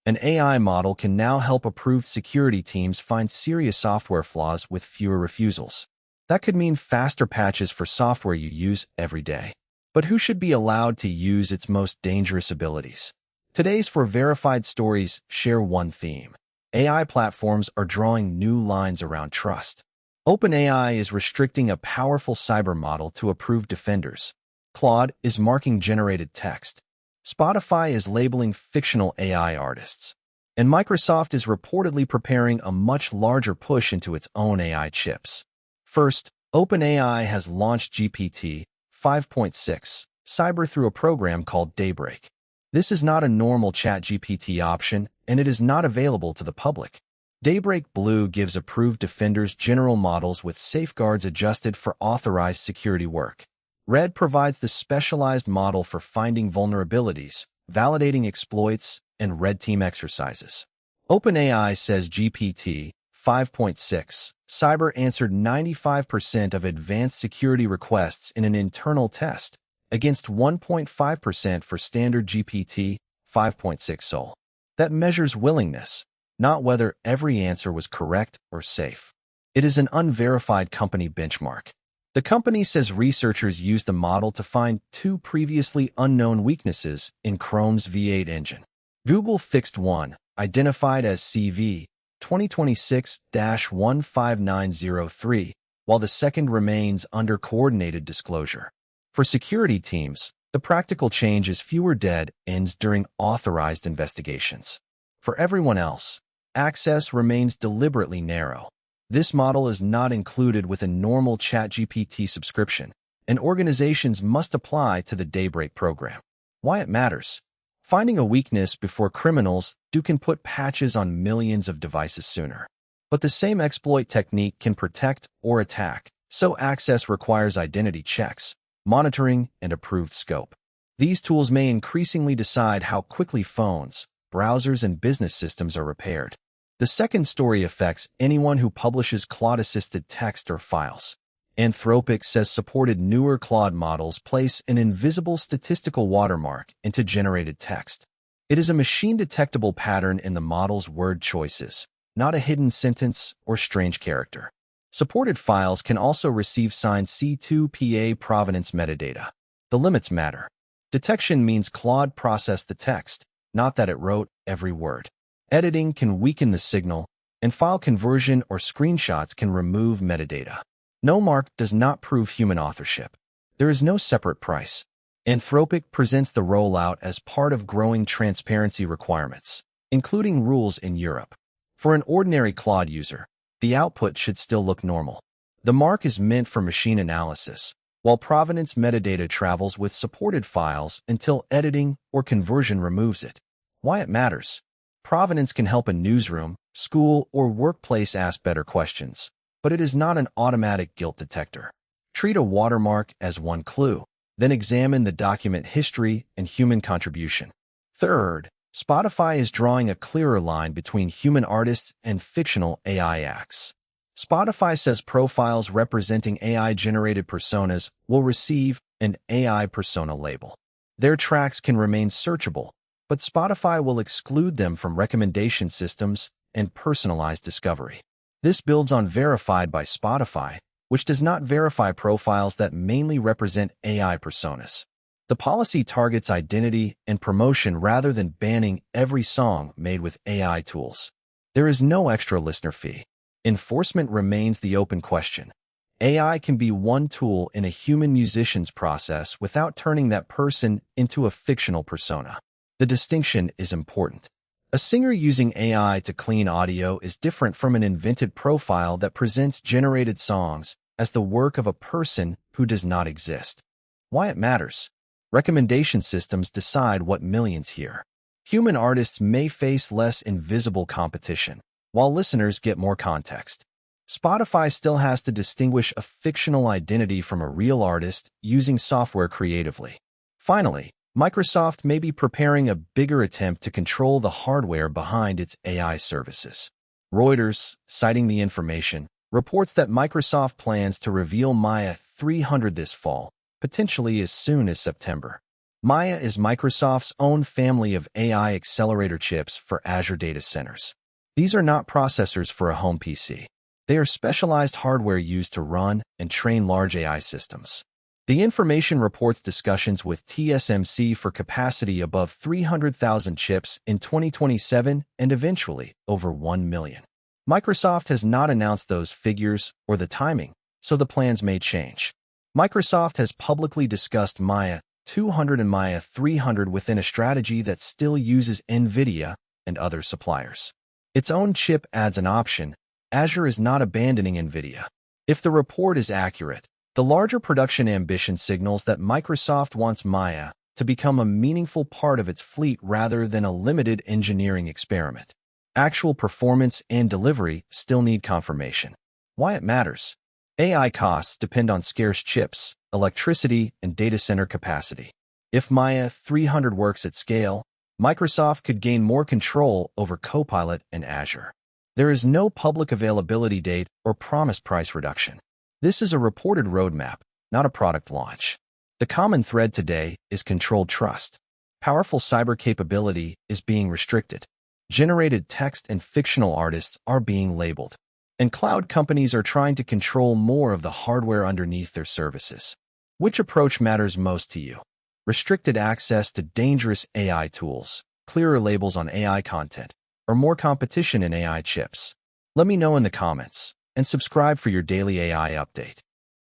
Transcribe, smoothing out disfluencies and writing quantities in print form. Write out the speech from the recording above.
An AI model can now help approved security teams find serious software flaws with fewer refusals. That could mean faster patches for software you use every day. But who should be allowed to use its most dangerous abilities? Today's For Verified stories share one theme. AI platforms are drawing new lines around trust. OpenAI is restricting a powerful cyber model to approved defenders. Claude is marking generated text. Spotify is labeling fictional AI artists. And Microsoft is reportedly preparing a much larger push into its own AI chips. First, OpenAI has launched GPT 5.6 Cyber through a program called Daybreak. This is not a normal ChatGPT option, and it is not available to the public. Daybreak Blue gives approved defenders general models with safeguards adjusted for authorized security work. Red provides the specialized model for finding vulnerabilities, validating exploits, and red team exercises. OpenAI says GPT 5.6 Cyber answered 95% of advanced security requests in an internal test, against 1.5% for standard GPT 5.6 Sol. That measures willingness, not whether every answer was correct or safe. It is an unverified company benchmark. The company says researchers used the model to find 2 previously unknown weaknesses in Chrome's V8 engine. Google fixed one, identified as CV 2026-15903, while the second remains under coordinated disclosure. For security teams, the practical change is fewer dead ends during authorized investigations. For everyone else, access remains deliberately narrow. This model is not included with a normal ChatGPT subscription, and organizations must apply to the Daybreak program. Why it matters? Finding a weakness before criminals can put patches on millions of devices sooner. But the same exploit technique can protect or attack, so access requires identity checks, monitoring, and approved scope. These tools may increasingly decide how quickly phones, browsers, and business systems are repaired. The second story affects anyone who publishes Claude-assisted text or files. Anthropic says supported newer Claude models place an invisible statistical watermark into generated text. It is a machine-detectable pattern in the model's word choices, not a hidden sentence or strange character. Supported files can also receive signed C2PA provenance metadata. The limits matter. Detection means Claude processed the text, not that it wrote every word. Editing can weaken the signal, and file conversion or screenshots can remove metadata. No mark does not prove human authorship. There is no separate price. Anthropic presents the rollout as part of growing transparency requirements, including rules in Europe. For an ordinary Claude user, the output should still look normal. The mark is meant for machine analysis, while provenance metadata travels with supported files until editing or conversion removes it. Why it matters? Provenance can help a newsroom, school, or workplace ask better questions, but it is not an automatic guilt detector. Treat a watermark as one clue, then examine the document history and human contribution. Third, Spotify is drawing a clearer line between human artists and fictional AI acts. Spotify says profiles representing AI-generated personas will receive an AI persona label. Their tracks can remain searchable, but Spotify will exclude them from recommendation systems and personalized discovery. This builds on Verified by Spotify, which does not verify profiles that mainly represent AI personas. The policy targets identity and promotion rather than banning every song made with AI tools. There is no extra listener fee. Enforcement remains the open question. AI can be one tool in a human musician's process without turning that person into a fictional persona. The distinction is important. A singer using AI to clean audio is different from an invented profile that presents generated songs as the work of a person who does not exist. Why it matters? Recommendation systems decide what millions hear. Human artists may face less invisible competition, while listeners get more context. Spotify still has to distinguish a fictional identity from a real artist using software creatively. Finally, Microsoft may be preparing a bigger attempt to control the hardware behind its AI services. Reuters, citing the information, reports that Microsoft plans to reveal Maia 300 this fall, potentially as soon as September. Maia is Microsoft's own family of AI accelerator chips for Azure data centers. These are not processors for a home PC. They are specialized hardware used to run and train large AI systems. The information reports discussions with TSMC for capacity above 300,000 chips in 2027 and eventually over 1 million. Microsoft has not announced those figures or the timing, so the plans may change. Microsoft has publicly discussed Maia 200 and Maia 300 within a strategy that still uses NVIDIA and other suppliers. Its own chip adds an option. Azure is not abandoning NVIDIA. If the report is accurate, the larger production ambition signals that Microsoft wants Maia to become a meaningful part of its fleet rather than a limited engineering experiment. Actual performance and delivery still need confirmation. Why it matters? AI costs depend on scarce chips, electricity, and data center capacity. If Maia 300 works at scale, Microsoft could gain more control over Copilot and Azure. There is no public availability date or promised price reduction. This is a reported roadmap, not a product launch. The common thread today is controlled trust. Powerful cyber capability is being restricted. Generated text and fictional artists are being labeled. And cloud companies are trying to control more of the hardware underneath their services. Which approach matters most to you? Restricted access to dangerous AI tools, clearer labels on AI content, or more competition in AI chips? Let me know in the comments, and subscribe for your daily AI update.